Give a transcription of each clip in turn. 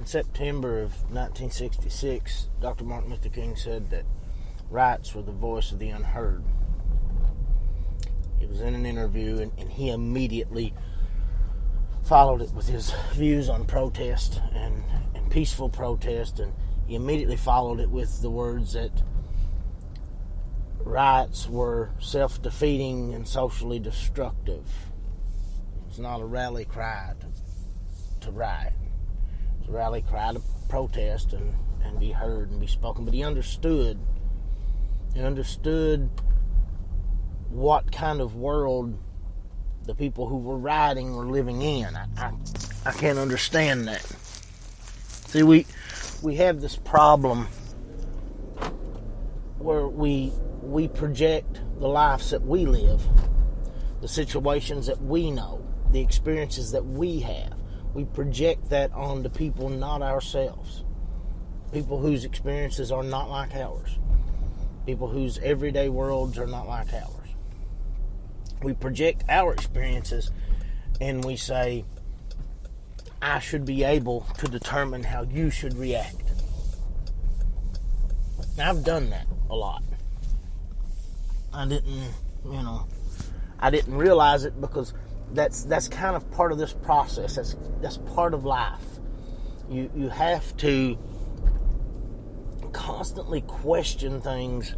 September of 1966, Dr. Martin Luther King said that rights were the voice of the unheard. It was in an interview, and he immediately followed it with his views on protest and peaceful protest, and he immediately followed it with the words that riots were self-defeating and socially destructive. It's not a rally cry to riot. It's a rally cry to protest and be heard and be spoken. But he understood what kind of world the people who were rioting were living in. I can't understand that. See, we have this problem where we project the lives that we live, the situations that we know, the experiences that we have. We project that onto people, not ourselves. People whose experiences are not like ours. People whose everyday worlds are not like ours. We project our experiences and we say, I should be able to determine how you should react. Now, I've done that a lot. I didn't realize it because that's kind of part of this process. That's part of life. You have to constantly question things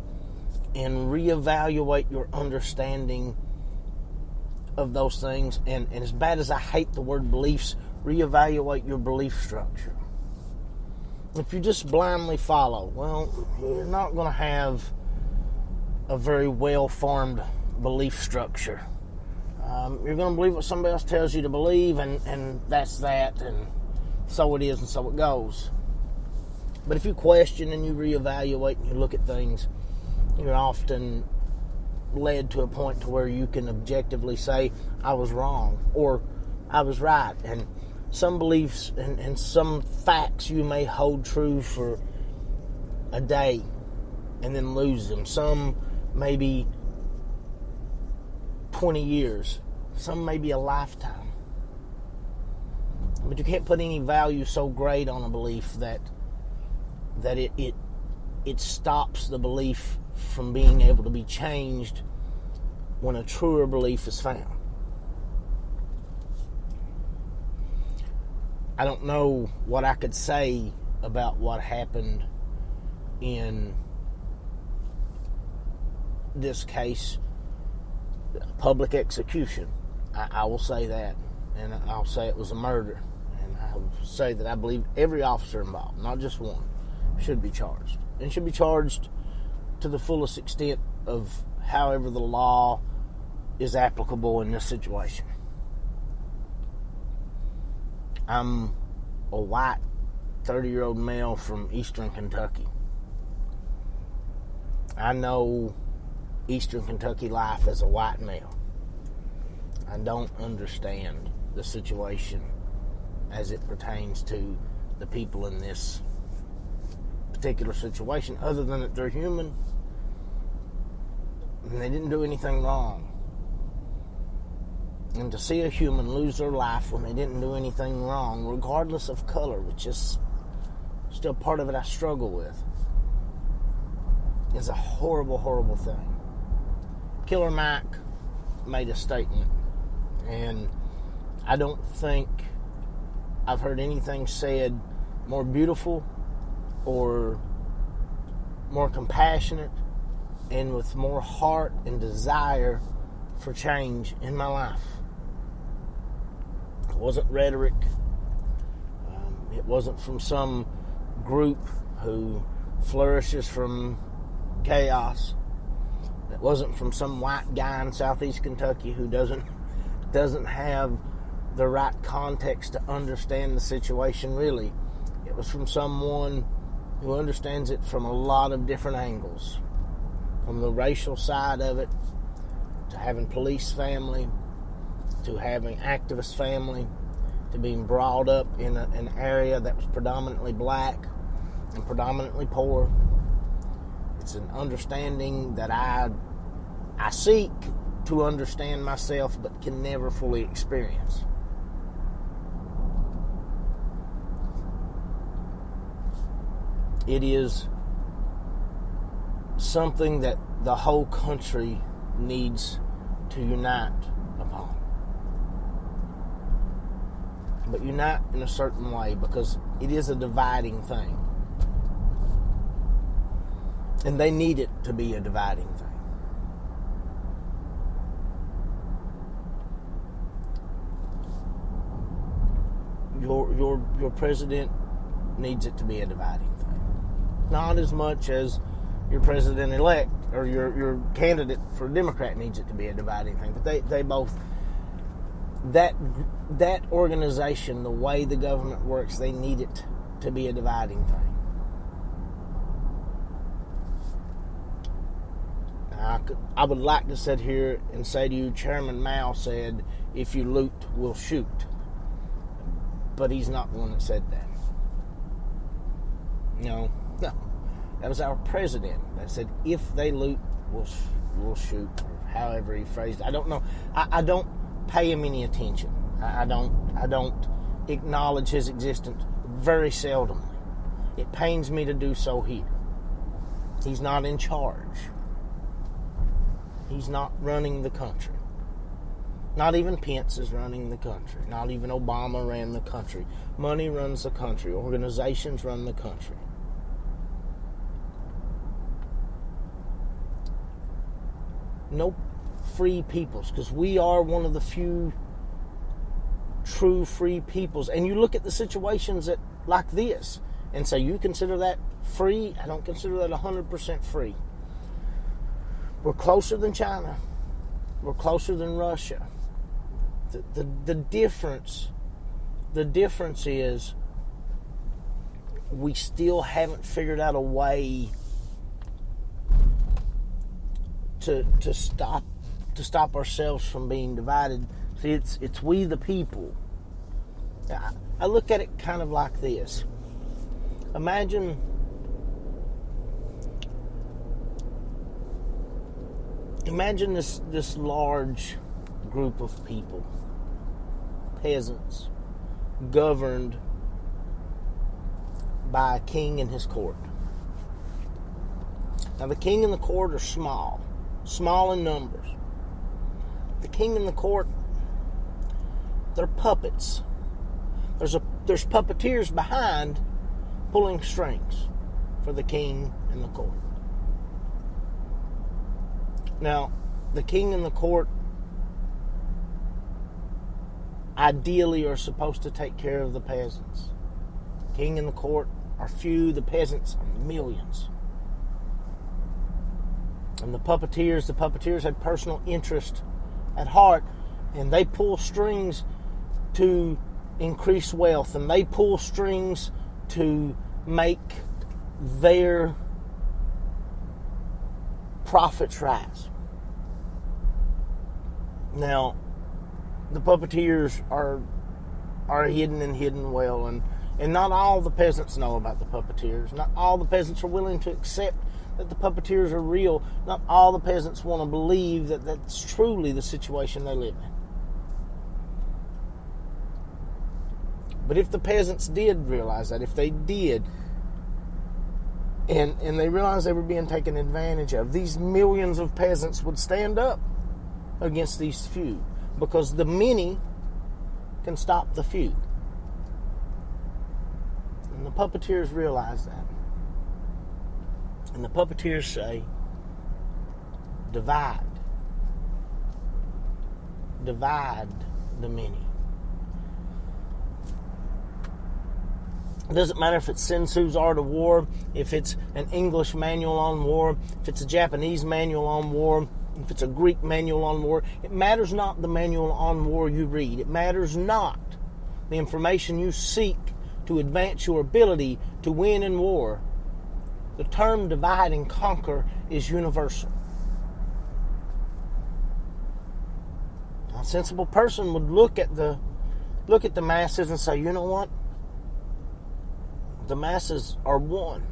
and reevaluate your understanding of those things. And as bad as I hate the word beliefs, reevaluate your belief structure. If you just blindly follow, well, you're not going to have a very well-formed belief structure. You're going to believe what somebody else tells you to believe, and that's that, and so it is, and so it goes. But if you question and you reevaluate and you look at things, you're often led to a point to where you can objectively say, I was wrong, or I was right. And some beliefs and some facts you may hold true for a day and then lose them. Some maybe 20 years. Some maybe a lifetime. But you can't put any value so great on a belief that it stops the belief from being able to be changed when a truer belief is found. I don't know what I could say about what happened in this case, public execution. I will say that, and I'll say it was a murder, and I will say that I believe every officer involved, not just one, should be charged, and should be charged to the fullest extent of however the law is applicable in this situation. I'm a white 30-year-old male from eastern Kentucky. I know eastern Kentucky life as a white male. I don't understand the situation as it pertains to the people in this particular situation, other than that they're human and they didn't do anything wrong. And to see a human lose their life when they didn't do anything wrong, regardless of color, which is still part of it I struggle with, is a horrible, horrible thing. Killer Mike made a statement, and I don't think I've heard anything said more beautiful or more compassionate and with more heart and desire for change in my life. It wasn't rhetoric. It wasn't from some group who flourishes from chaos. It wasn't from some white guy in southeast Kentucky who doesn't have the right context to understand the situation really. It was from someone who understands it from a lot of different angles. From the racial side of it, to having police family, to having activist family, to being brought up in an area that was predominantly black and predominantly poor. It's an understanding that I seek to understand myself but can never fully experience. It is something that the whole country needs to unite upon. But unite in a certain way, because it is a dividing thing. And they need it to be a dividing thing. Your president needs it to be a dividing thing. Not as much as your president-elect or your candidate for Democrat needs it to be a dividing thing. But they both, that organization, the way the government works, they need it to be a dividing thing. I would like to sit here and say to you, Chairman Mao said, if you loot, we'll shoot. But he's not the one that said that. No. That was our president that said, if they loot, we'll shoot. Or however he phrased it. I don't know. I don't pay him any attention. I don't acknowledge his existence very seldomly. It pains me to do so here. He's not in charge. He's not running the country. Not even Pence is running the country. Not even Obama ran the country. Money runs the country. Organizations run the country. No free peoples, because we are one of the few true free peoples. And you look at the situations like this and say, you consider that free? I don't consider that 100% free. We're closer than China. We're closer than Russia. The difference is we still haven't figured out a way to stop ourselves from being divided. See, it's we the people. I look at it kind of like this. Imagine this large group of people, peasants, governed by a king and his court. Now, the king and the court are small in numbers. The king and the court, they're puppets. There's puppeteers behind pulling strings for the king and the court. Now, the king and the court ideally are supposed to take care of the peasants. King and the court are few, the peasants are millions. And the puppeteers had personal interest at heart, and they pull strings to increase wealth, and they pull strings to make their profits rise. Now, the puppeteers are hidden well, and not all the peasants know about the puppeteers. Not all the peasants are willing to accept that the puppeteers are real. Not all the peasants want to believe that that's truly the situation they live in. But if the peasants did realize that, if they did, and they realized they were being taken advantage of, these millions of peasants would stand up against these few, because the many can stop the few. And the puppeteers realize that. And the puppeteers say, divide the many. It doesn't matter if it's Sun Tzu's Art of War, if it's an English manual on war, if it's a Japanese manual on war, if it's a Greek manual on war. It matters not the manual on war you read. It matters not the information you seek to advance your ability to win in war. The term divide and conquer is universal. A sensible person would look at the masses and say, you know what? The masses are one.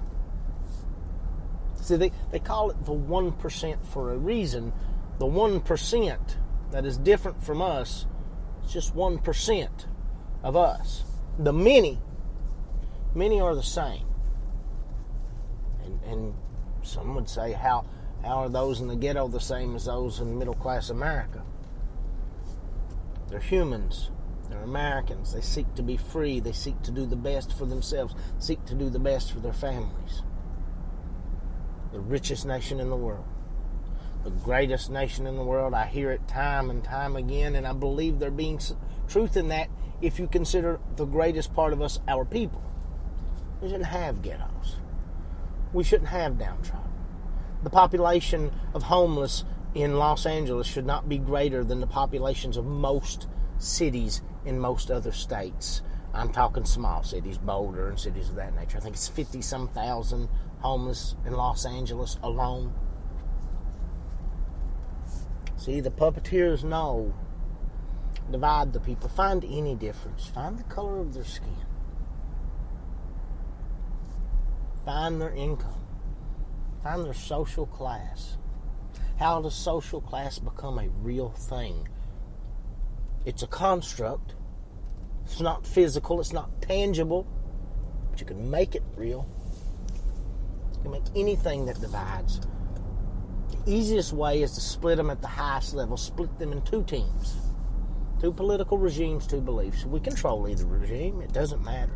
See, they call it the 1% for a reason. The 1% that is different from us is just 1% of us. The many are the same. And some would say, how are those in the ghetto the same as those in middle-class America? They're humans. They're Americans. They seek to be free. They seek to do the best for themselves, seek to do the best for their families. The richest nation in the world. The greatest nation in the world. I hear it time and time again, and I believe there being truth in that if you consider the greatest part of us our people. We shouldn't have ghettos. We shouldn't have downtrodden. The population of homeless in Los Angeles should not be greater than the populations of most cities in most other states. I'm talking small cities, Boulder and cities of that nature. I think it's 50-some thousand homeless in Los Angeles alone. See, the puppeteers know. Divide the people. Find any difference. Find the color of their skin. Find their income. Find their social class. How does social class become a real thing? It's a construct. It's not physical. It's not tangible. But you can make it real. You can make anything that divides. The easiest way is to split them at the highest level. Split them in two teams. Two political regimes, two beliefs. We control either regime. It doesn't matter.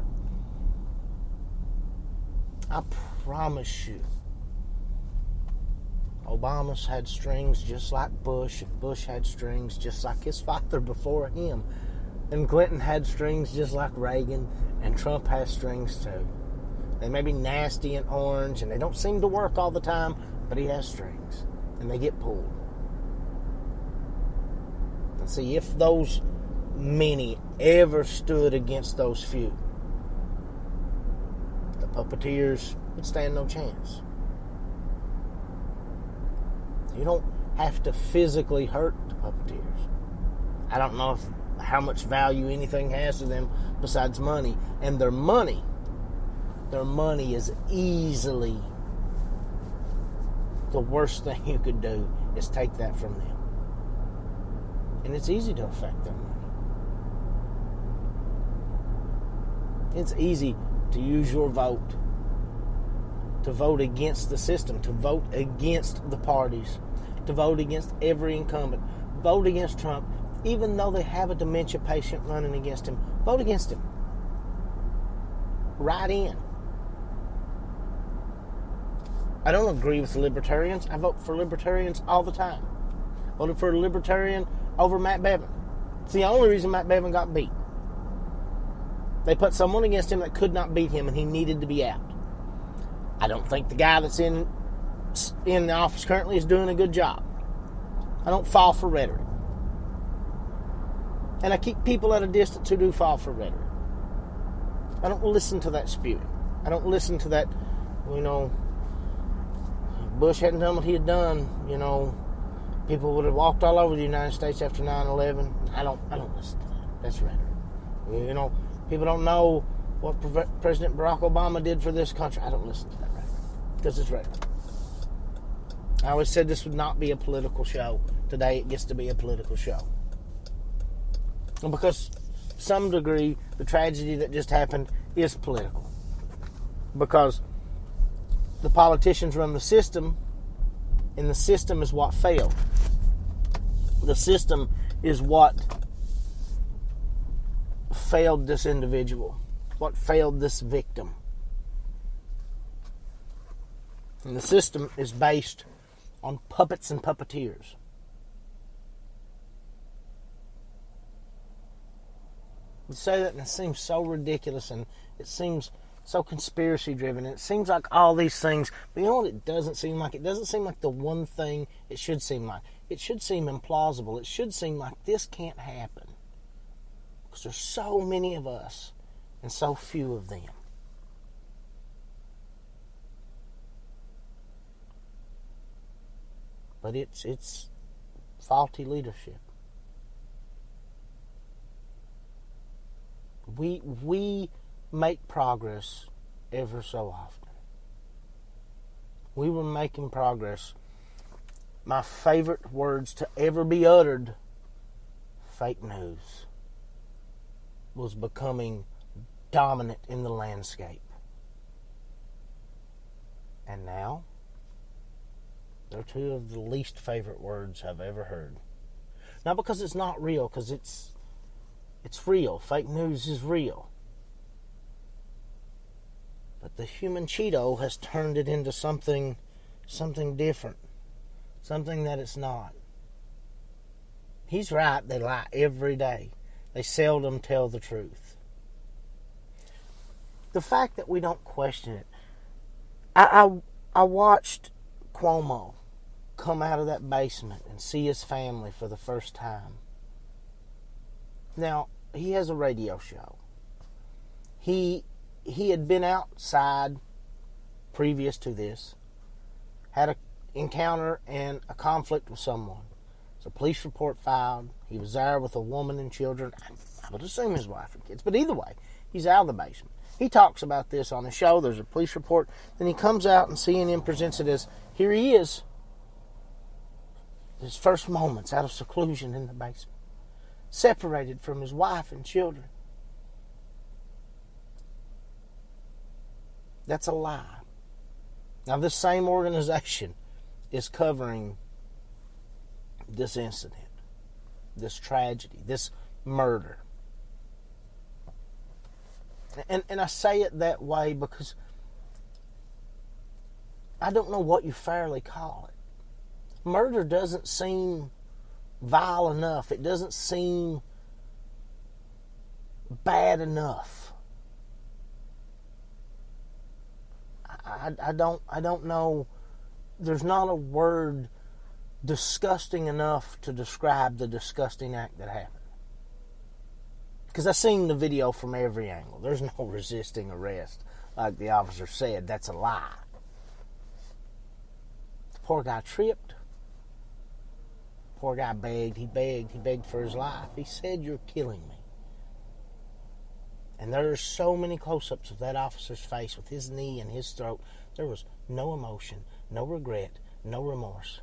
I promise you, Obama's had strings just like Bush, and Bush had strings just like his father before him, and Clinton had strings just like Reagan, and Trump has strings too. They may be nasty and orange, and they don't seem to work all the time, but he has strings, and they get pulled. And see, if those many ever stood against those few, the puppeteers would stand no chance. You don't have to physically hurt the puppeteers. I don't know how much value anything has to them besides money. And their money is easily the worst thing you could do is take that from them. And it's easy to affect their money. It's easy to use your vote, to vote against the system, to vote against the parties, to vote against every incumbent, vote against Trump, even though they have a dementia patient running against him. Vote against him. Write in. I don't agree with libertarians. I vote for libertarians all the time. Voted for a libertarian over Matt Bevin. It's the only reason Matt Bevin got beat. They put someone against him that could not beat him, and he needed to be out. I don't think the guy that's in the office currently is doing a good job. I don't fall for rhetoric. And I keep people at a distance who do fall for rhetoric. I don't listen to that spewing. I don't listen to that, Bush hadn't done what he had done, people would have walked all over the United States after 9/11. I don't listen to that. That's rhetoric. People don't know what President Barack Obama did for this country. I don't listen to that rhetoric because it's rhetoric. I always said this would not be a political show. Today it gets to be a political show. And because to some degree the tragedy that just happened is political. Because the politicians run the system, and the system is what failed. The system is what failed this individual, what failed this victim. And the system is based on puppets and puppeteers. You say that and it seems so ridiculous, and it seems so conspiracy driven, and it seems like all these things, but you know what it doesn't seem like? It doesn't seem like the one thing it should seem like. It should seem implausible. It should seem like this can't happen. Because there's so many of us and so few of them. But it's faulty leadership. We make progress ever so often. We were making progress. My favorite words to ever be uttered, fake news, was becoming dominant in the landscape. And now, they're two of the least favorite words I've ever heard. Not because it's not real, because it's real. Fake news is real. But the human Cheeto has turned it into something different. Something that it's not. He's right, they lie every day. They seldom tell the truth. The fact that we don't question it. I watched Cuomo come out of that basement and see his family for the first time. Now, he has a radio show. He had been outside previous to this, had an encounter and a conflict with someone. So a police report filed. He was there with a woman and children. I would assume his wife and kids. But either way, he's out of the basement. He talks about this on the show. There's a police report. Then he comes out and CNN presents it as, here he is. His first moments out of seclusion in the basement. Separated from his wife and children. That's a lie. Now, this same organization is covering this incident, this tragedy, this murder. And I say it that way because I don't know what you fairly call it. Murder doesn't seem vile enough. It doesn't seem bad enough. I don't know. There's not a word disgusting enough to describe the disgusting act that happened. Because I've seen the video from every angle. There's no resisting arrest. Like the officer said, that's a lie. The poor guy tripped. The poor guy begged. He begged for his life. He said, "You're killing me." And there are so many close-ups of that officer's face with his knee and his throat. There was no emotion, no regret, no remorse.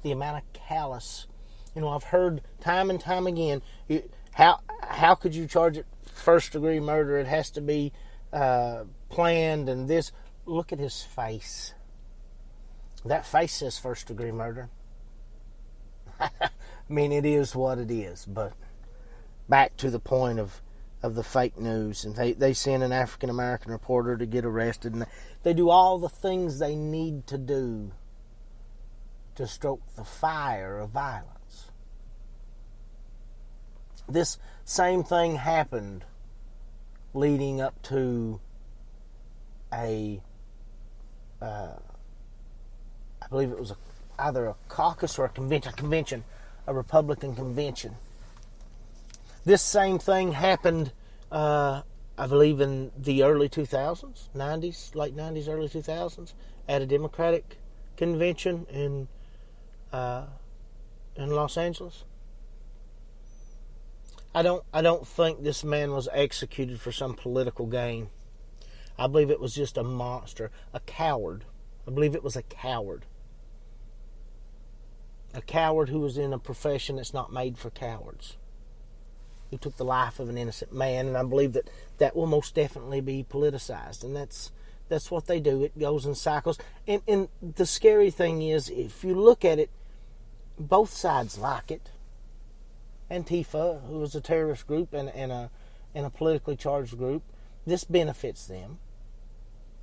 The amount of callous. I've heard time and time again, how could you charge it first-degree murder? It has to be planned and this. Look at his face. That face says first-degree murder. I mean, it is what it is. But back to the point of the fake news. And they send an African-American reporter to get arrested. And they do all the things they need to do to stoke the fire of violence. This same thing happened leading up to I believe it was either a caucus or a convention, a Republican convention. This same thing happened, I believe, in the early 2000s, 90s, late 90s, early 2000s, at a Democratic convention in Los Angeles. I don't think this man was executed for some political gain. I believe it was just a monster, a coward. I believe it was a coward. A coward who was in a profession that's not made for cowards. Who took the life of an innocent man, and I believe that will most definitely be politicized, and that's what they do. It goes in cycles. And the scary thing is, if you look at it, both sides like it. Antifa, who is a terrorist group and a politically charged group, this benefits them,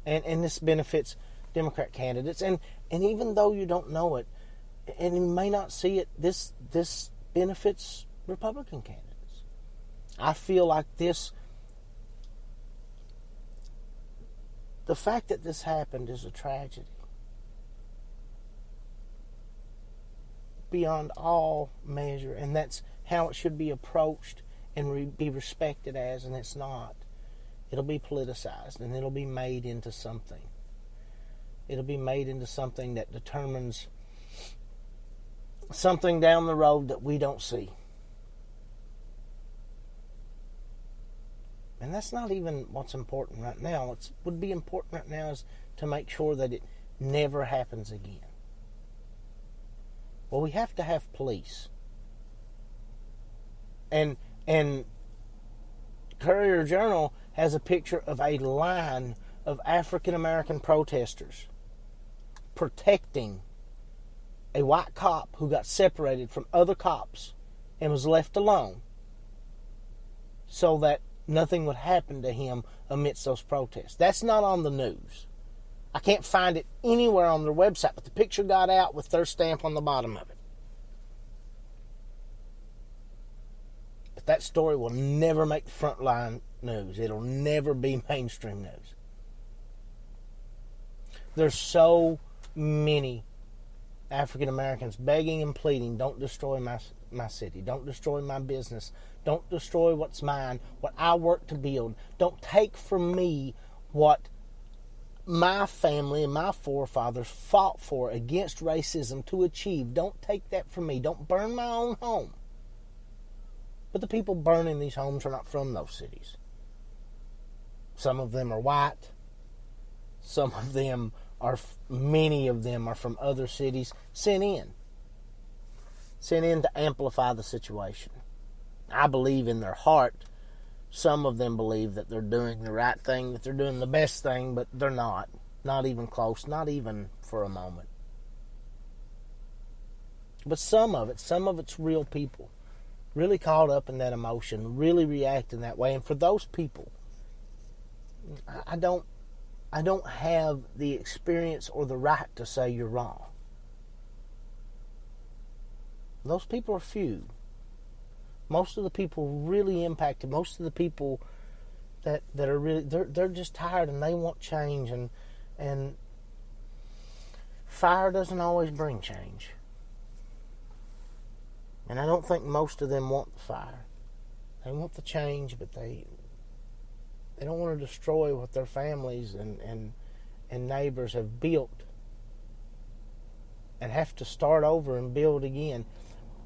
and this benefits Democrat candidates. And even though you don't know it, and you may not see it, this benefits Republican candidates. I feel like the fact that this happened is a tragedy. Beyond all measure, and that's how it should be approached and be respected as, and it's not. It'll be politicized, and it'll be made into something. It'll be made into something that determines something down the road that we don't see. And that's not even what's important right now. What would be important right now is to make sure that it never happens again. Well, we have to have police. And Courier-Journal has a picture of a line of African-American protesters protecting a white cop who got separated from other cops and was left alone so that nothing would happen to him amidst those protests. That's not on the news. I can't find it anywhere on their website, but the picture got out with their stamp on the bottom of it. But that story will never make the front line news. It'll never be mainstream news. There's so many African Americans begging and pleading, don't destroy my city. Don't destroy my business. Don't destroy what's mine, what I work to build. Don't take from me what my family and my forefathers fought for against racism to achieve. Don't take that from me. Don't burn my own home. But the people burning these homes are not from those cities. Some of them are white. Some of them many of them are from other cities sent in to amplify the situation. I believe in their heart, some of them believe that they're doing the right thing, that they're doing the best thing, but they're not even close, not even for a moment. But some of it's real people, really caught up in that emotion, really reacting that way. And for those people, I don't have the experience or the right to say you're wrong. Those people are few. Most of the people really impacted, most of the people that are really, they're just tired and they want change, and fire doesn't always bring change. And I don't think most of them want the fire. They want the change, but they don't want to destroy what their families and neighbors have built and have to start over and build again.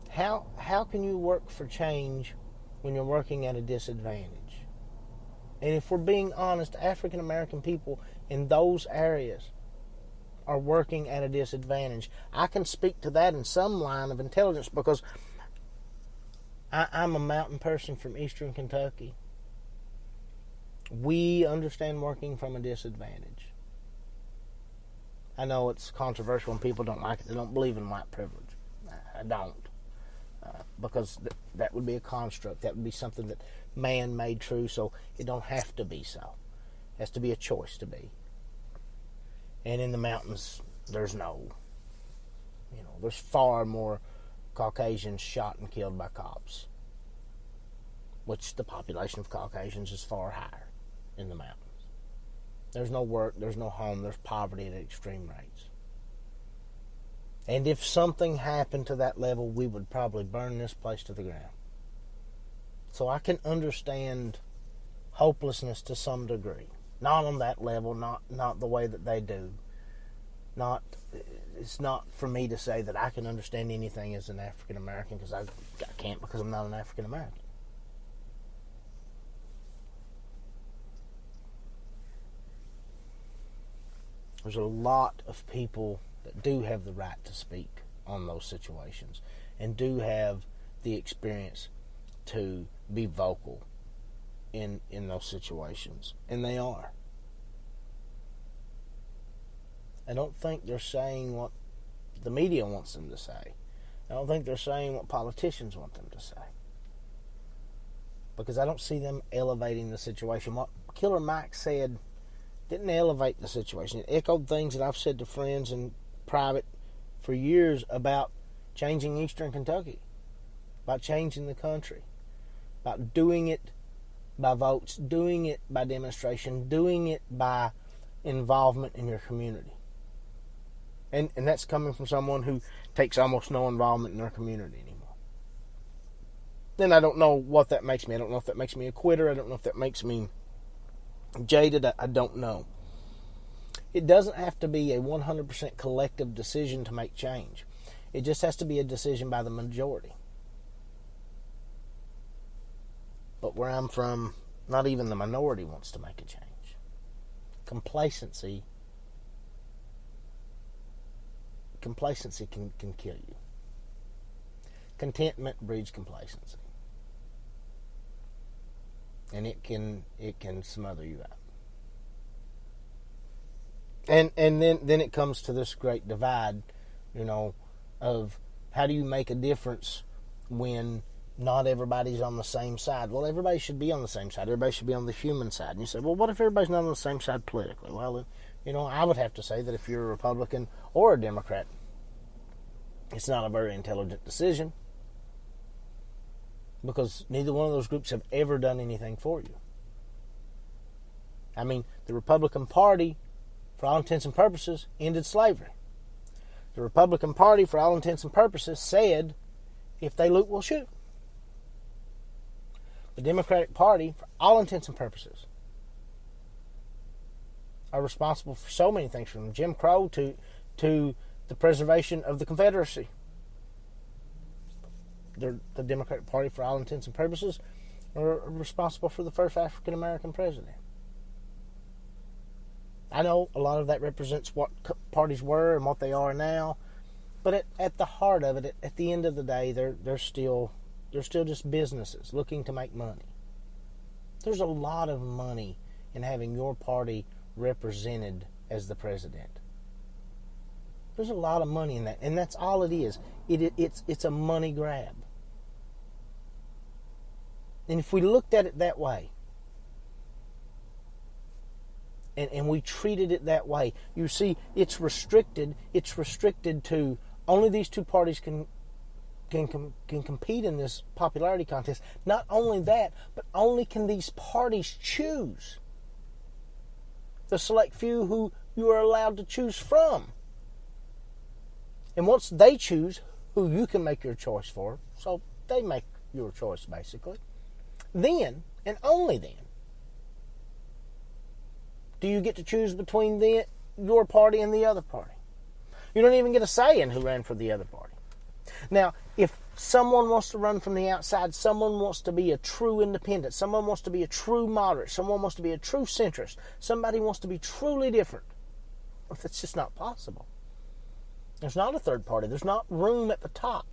How can you work for change when you're working at a disadvantage? And if we're being honest, African American people in those areas are working at a disadvantage. I can speak to that in some line of intelligence because I'm a mountain person from eastern Kentucky. We understand working from a disadvantage. I know it's controversial and people don't like it. They don't believe in white privilege. I don't. Because that would be a construct. That would be something that man made true, so it don't have to be so. It has to be a choice to be. And in the mountains, there's there's far more Caucasians shot and killed by cops, which the population of Caucasians is far higher in the mountains. There's no work, there's no home, there's poverty at extreme rates. And if something happened to that level, we would probably burn this place to the ground. So I can understand hopelessness to some degree. Not on that level, not the way that they do. It's not for me to say that I can understand anything as an African American, because I can't, because I'm not an African American. There's a lot of people that do have the right to speak on those situations and do have the experience to be vocal in those situations. And they are. I don't think they're saying what the media wants them to say. I don't think they're saying what politicians want them to say. Because I don't see them elevating the situation. What Killer Mike said didn't elevate the situation. It echoed things that I've said to friends in private for years about changing Eastern Kentucky, about changing the country, about doing it by votes, doing it by demonstration, doing it by involvement in your community. And that's coming from someone who takes almost no involvement in their community anymore. Then I don't know what that makes me. I don't know if that makes me a quitter. I don't know if that makes me jaded. I don't know. It doesn't have to be a 100% collective decision to make change. It just has to be a decision by the majority. But where I'm from, not even the minority wants to make a change. Complacency can kill you. Contentment breeds complacency. And it can smother you out. And then it comes to this great divide, of how do you make a difference when not everybody's on the same side? Well, everybody should be on the same side. Everybody should be on the human side. And you say, well, what if everybody's not on the same side politically? Well, I would have to say that if you're a Republican or a Democrat, it's not a very intelligent decision, because neither one of those groups have ever done anything for you. I mean, the Republican Party, for all intents and purposes, ended slavery. The Republican Party, for all intents and purposes, said, if they loot, we'll shoot. The Democratic Party, for all intents and purposes, are responsible for so many things, from Jim Crow to the preservation of the Confederacy. The Democratic Party, for all intents and purposes, are responsible for the first African American president. I know a lot of that represents what parties were and what they are now, but at the heart of it, at the end of the day, they're still just businesses looking to make money. There's a lot of money in having your party represented as the president. There's a lot of money in that, and that's all it is. It's a money grab. And if we looked at it that way, and we treated it that way, you see, it's restricted to only these two parties can compete in this popularity contest. Not only that, but only can these parties choose the select few who you are allowed to choose from. And once they choose who you can make your choice for, so they make your choice basically, then, and only then, do you get to choose between your party and the other party. You don't even get a say in who ran for the other party. Now, if someone wants to run from the outside, someone wants to be a true independent, someone wants to be a true moderate, someone wants to be a true centrist, somebody wants to be truly different, well, that's just not possible. There's not a third party. There's not room at the top.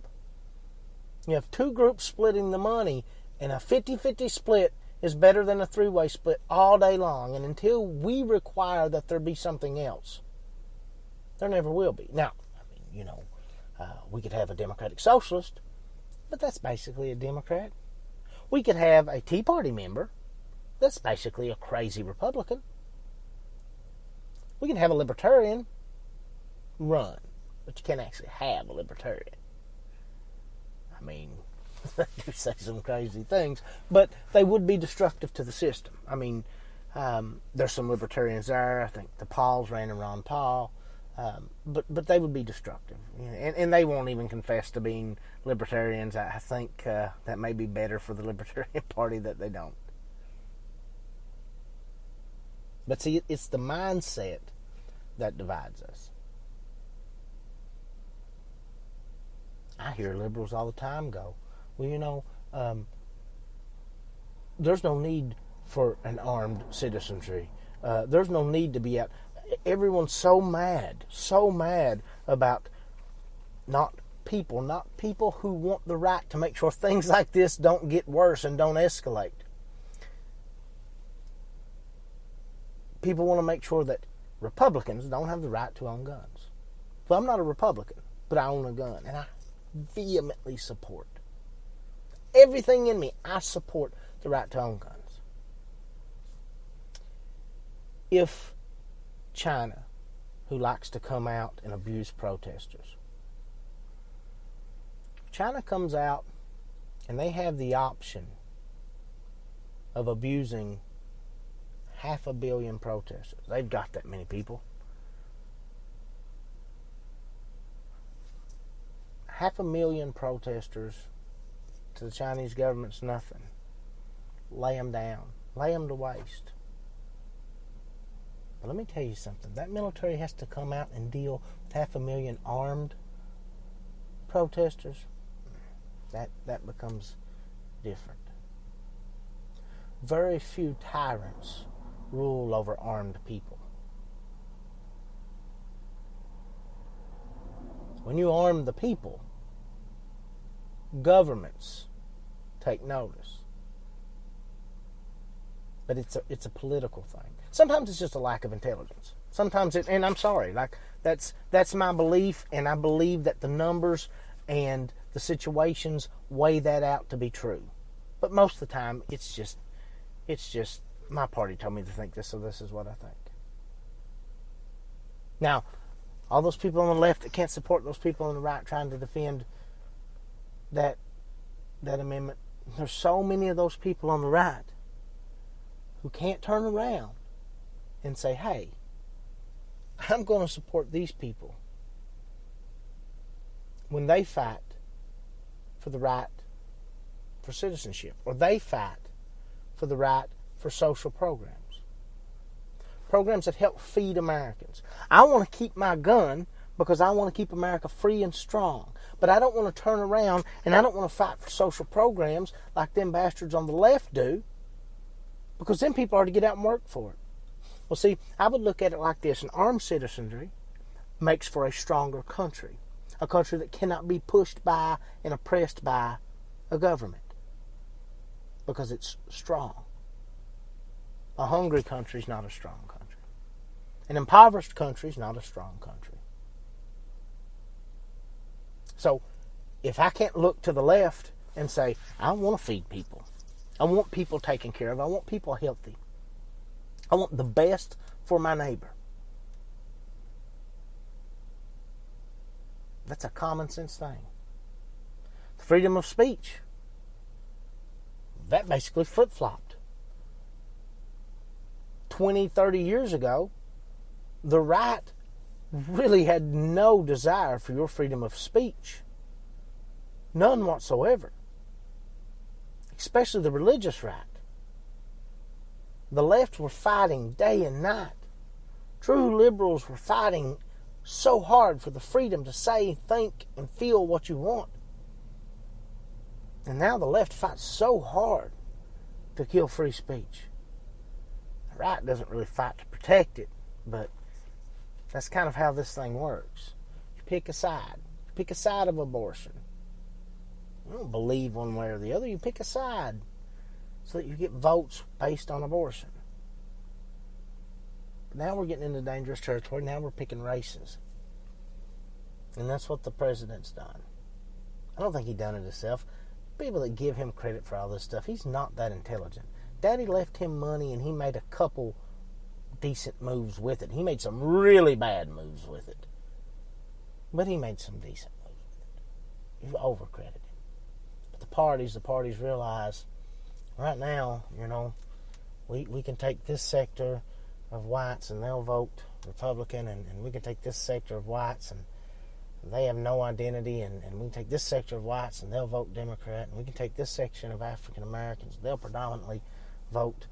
You have two groups splitting the money, and a 50-50 split is better than a three-way split all day long. And until we require that there be something else, there never will be. Now, we could have a Democratic Socialist, but that's basically a Democrat. We could have a Tea Party member. That's basically a crazy Republican. We can have a Libertarian run, but you can't actually have a Libertarian. I mean, they do say some crazy things, but they would be destructive to the system. I mean, there's some Libertarians there. I think the Pauls ran in Ron Paul. But they would be destructive, and they won't even confess to being libertarians. I think that may be better for the Libertarian Party that they don't. But see, it's the mindset that divides us. I hear liberals all the time go, well, there's no need for an armed citizenry. There's no need to be out. Everyone's so mad about not people who want the right to make sure things like this don't get worse and don't escalate. People want to make sure that Republicans don't have the right to own guns. Well, I'm not a Republican, but I own a gun, and I vehemently support. Everything in me, I support the right to own guns. If China, who likes to come out and abuse protesters, China comes out and they have the option of abusing 500 million protesters. They've got that many people. 500 million protesters to the Chinese government's nothing. Lay them down. Lay them to waste. But let me tell you something. That military has to come out and deal with 500 million armed protesters. That becomes different. Very few tyrants rule over armed people. When you arm the people, governments take notice. but it's a political thing. Sometimes it's just a lack of intelligence. Sometimes and I'm sorry, like that's my belief, and I believe that the numbers and the situations weigh that out to be true. But most of the time, it's just my party told me to think this, so this is what I think. Now, all those people on the left that can't support those people on the right trying to defend that amendment, there's so many of those people on the right who can't turn around and say, hey, I'm going to support these people when they fight for the right for citizenship, or they fight for the right for social programs that help feed Americans. I want to keep my gun because I want to keep America free and strong, but I don't want to turn around and I don't want to fight for social programs like them bastards on the left do, because then people are to get out and work for it. Well, see, I would look at it like this: an armed citizenry makes for a stronger country, a country that cannot be pushed by and oppressed by a government, because it's strong. A hungry country is not a strong country. An impoverished country is not a strong country. So, if I can't look to the left and say, I want to feed people, I want people taken care of, I want people healthy, I want the best for my neighbor, that's a common sense thing. The freedom of speech, that basically flip-flopped. 20, 30 years ago, the right really had no desire for your freedom of speech. None whatsoever. Especially the religious right. The left were fighting day and night. True liberals were fighting so hard for the freedom to say, think, and feel what you want. And now the left fights so hard to kill free speech. The right doesn't really fight to protect it, but that's kind of how this thing works. You pick a side. You pick a side of abortion. You don't believe one way or the other. You pick a side so that you get votes based on abortion. But now we're getting into dangerous territory. Now we're picking races. And that's what the president's done. I don't think he done it himself. People that give him credit for all this stuff, he's not that intelligent. Daddy left him money and he made a couple decent moves with it. He made some really bad moves with it. But he made some decent moves with it. You overcredit him. But the parties realize right now, we can take this sector of whites and they'll vote Republican, and we can take this sector of whites and they have no identity, and we can take this sector of whites and they'll vote Democrat, and we can take this section of African Americans, they'll predominantly vote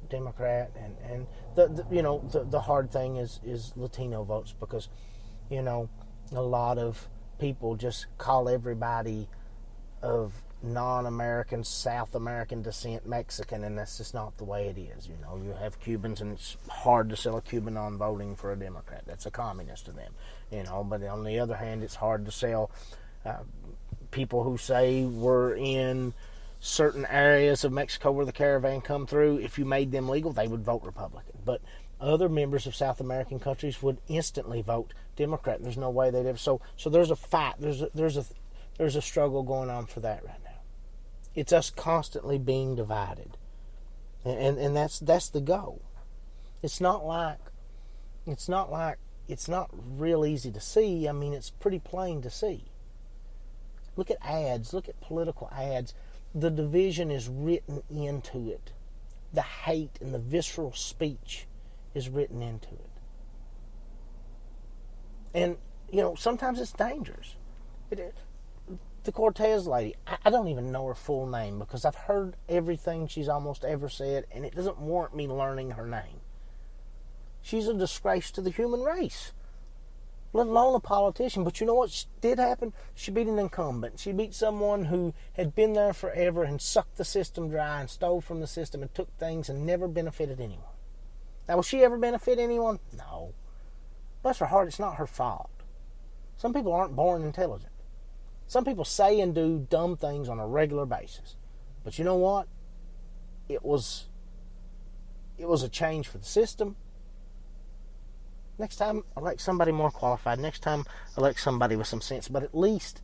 Democrat, and the hard thing is Latino votes, because a lot of people just call everybody of non-American, South American descent Mexican, and that's just not the way it is. You have Cubans, and it's hard to sell a Cuban on voting for a Democrat. That's a communist to them. But on the other hand, it's hard to sell people who say we're in certain areas of Mexico where the caravan come through. If you made them legal, they would vote Republican. But other members of South American countries would instantly vote Democrat. There's no way they'd ever. So there's a fight. There's a struggle going on for that right now. It's us constantly being divided, and that's the goal. It's not real easy to see. I mean, it's pretty plain to see. Look at ads. Look at political ads. The division is written into it. The hate and the visceral speech is written into it. And, sometimes it's dangerous. The Cortez lady, I don't even know her full name, because I've heard everything she's almost ever said, and it doesn't warrant me learning her name. She's a disgrace to the human race, let alone a politician. But you know what did happen? She beat an incumbent. She beat someone who had been there forever and sucked the system dry and stole from the system and took things and never benefited anyone. Now, will she ever benefit anyone? No. Bless her heart, it's not her fault. Some people aren't born intelligent. Some people say and do dumb things on a regular basis. But you know what? it was a change for the system. Next time, elect somebody more qualified. Next time, elect somebody with some sense. But at least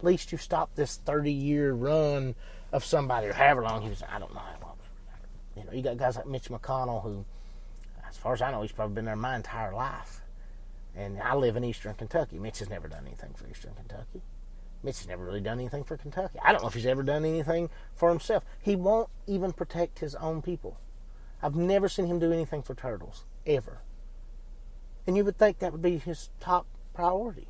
you stop this 30-year run of somebody, or however long he was. I don't know how long. You know, you got guys like Mitch McConnell, who, as far as I know, he's probably been there my entire life. And I live in Eastern Kentucky. Mitch has never done anything for Eastern Kentucky. Mitch has never really done anything for Kentucky. I don't know if he's ever done anything for himself. He won't even protect his own people. I've never seen him do anything for turtles, ever. And you would think that would be his top priority.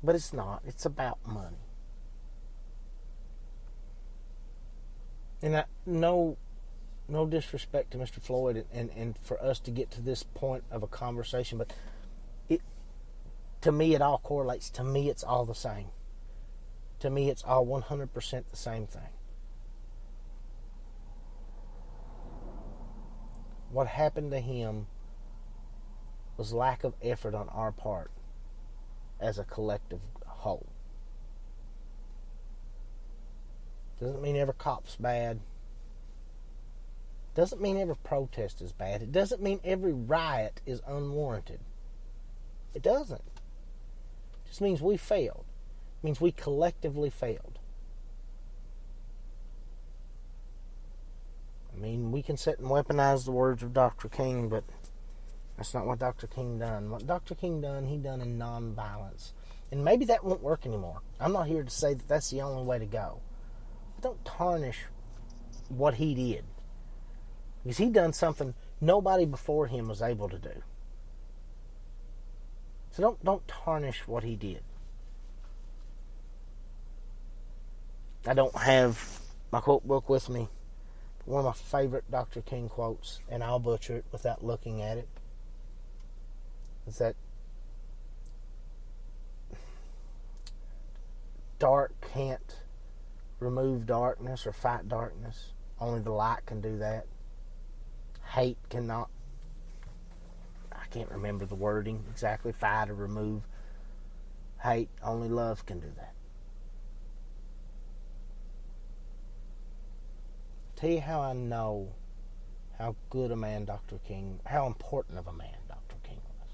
But it's not. It's about money. And no disrespect to Mr. Floyd and for us to get to this point of a conversation, but to me it all correlates. To me it's all the same. To me it's all 100% the same thing. What happened to him was lack of effort on our part as a collective whole. Doesn't mean every cop's bad. Doesn't mean every protest is bad. It doesn't mean every riot is unwarranted. It doesn't. It just means we failed. It means we collectively failed. I mean, we can sit and weaponize the words of Dr. King, but that's not what Dr. King done. What Dr. King done, he done in nonviolence. And maybe that won't work anymore. I'm not here to say that that's the only way to go. But don't tarnish what he did. Because he done something nobody before him was able to do. So don't tarnish what he did. I don't have my quote book with me. But one of my favorite Dr. King quotes, and I'll butcher it without looking at it, is that dark can't remove darkness or fight darkness. Only the light can do that. Hate cannot, I can't remember the wording exactly, fight or remove hate. Only love can do that. Tell you how I know how good a man Dr. King, how important of a man Dr. King was,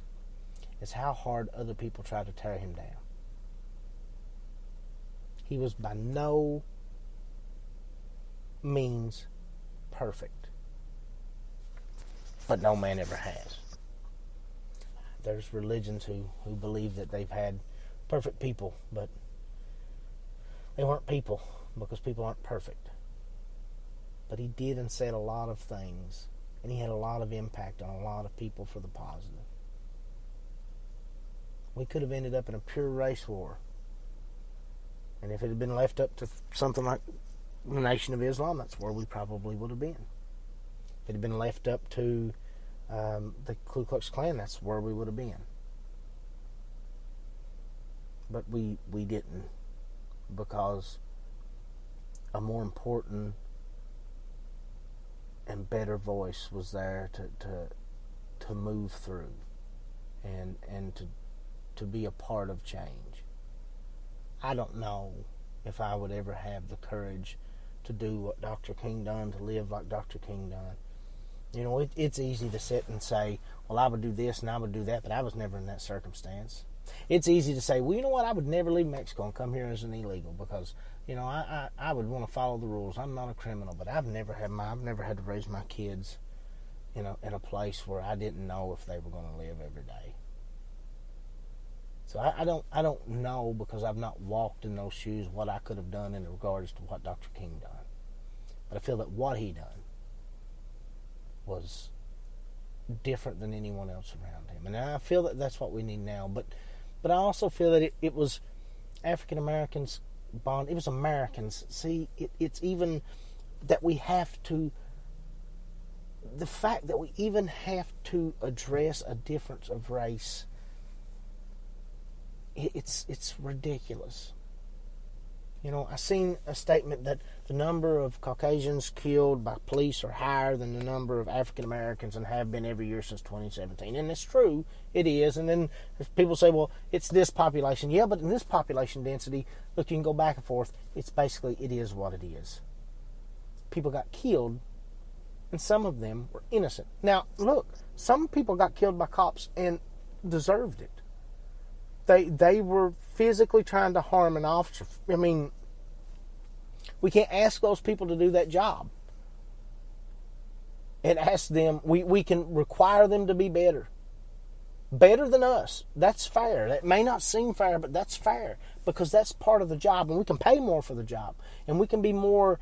is how hard other people tried to tear him down. He was by no means perfect, but no man ever has. There's religions who believe that they've had perfect people, but they weren't people because people aren't perfect. But he did and said a lot of things, and he had a lot of impact on a lot of people for the positive. We could have ended up in a pure race war. And if it had been left up to something like the Nation of Islam, that's where we probably would have been. If it had been left up to the Ku Klux Klan, that's where we would have been. But we didn't, because a more important and better voice was there to move through and to be a part of change. I don't know if I would ever have the courage to do what Dr. King done, to live like Dr. King done. You know, it's easy to sit and say, well, I would do this and I would do that, but I was never in that circumstance. It's easy to say, well, you know what, I would never leave Mexico and come here as an illegal because, you know, I would want to follow the rules. I'm not a criminal, but I've never had to raise my kids, you know, in a place where I didn't know if they were going to live every day. So I don't know, because I've not walked in those shoes, what I could have done in regards to what Dr. King done. But I feel that what he done was different than anyone else around him. And I feel that that's what we need now. But I also feel that it was African Americans bond. It was Americans. See, it's even that we have to, the fact that we even have to address a difference of race, it's ridiculous. You know, I seen a statement that the number of Caucasians killed by police are higher than the number of African Americans, and have been every year since 2017. And it's true, it is. And then people say, well, it's this population. Yeah, but in this population density, look, you can go back and forth. It's basically, it is what it is. people got killed, and some of them were innocent. Now, look, some people got killed by cops and deserved it. They were physically trying to harm an officer. I mean, we can't ask those people to do that job. And ask them, we can require them to be better. Better than us. That's fair. That may not seem fair, but that's fair. Because that's part of the job. And we can pay more for the job. And we can be more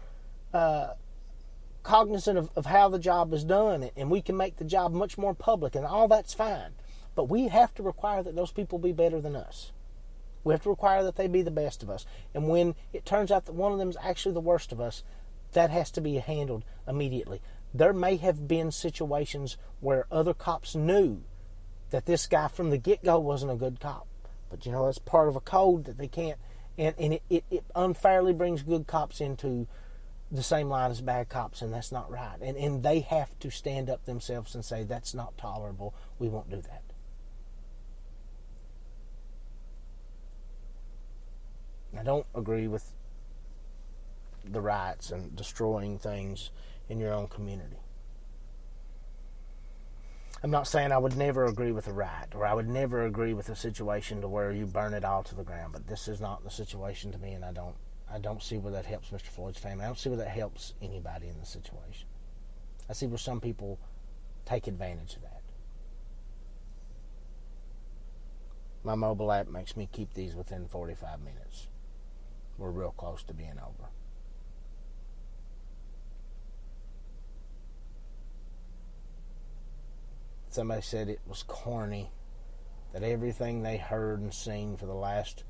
cognizant of how the job is done. And we can make the job much more public. And all that's fine. But we have to require that those people be better than us. We have to require that they be the best of us. And when it turns out that one of them is actually the worst of us, that has to be handled immediately. There may have been situations where other cops knew that this guy from the get-go wasn't a good cop. But, that's part of a code that they can't. And it unfairly brings good cops into the same line as bad cops, and that's not right. And they have to stand up themselves and say, that's not tolerable. We won't do that. I don't agree with the riots and destroying things in your own community. I'm not saying I would never agree with a riot, or I would never agree with a situation to where you burn it all to the ground, but this is not the situation to me, and I don't see where that helps Mr. Floyd's family. I don't see where that helps anybody in the situation. I see where some people take advantage of that. My mobile app makes me keep these within 45 minutes. We're real close to being over. Somebody said it was corny, that everything they heard and seen for the last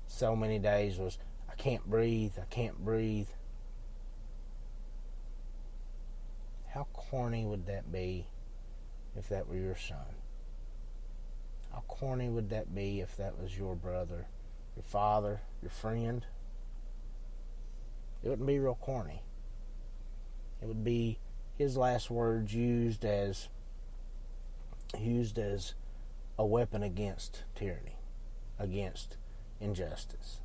so many days was, I can't breathe, I can't breathe. How corny would that be if that were your son? How corny would that be if that was your brother, your father, your friend? It wouldn't be real corny. It would be his last words used as a weapon against tyranny, against injustice.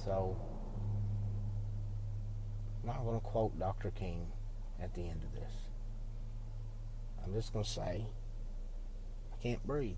So, I'm not going to quote Dr. King at the end of this. I'm just going to say, I can't breathe.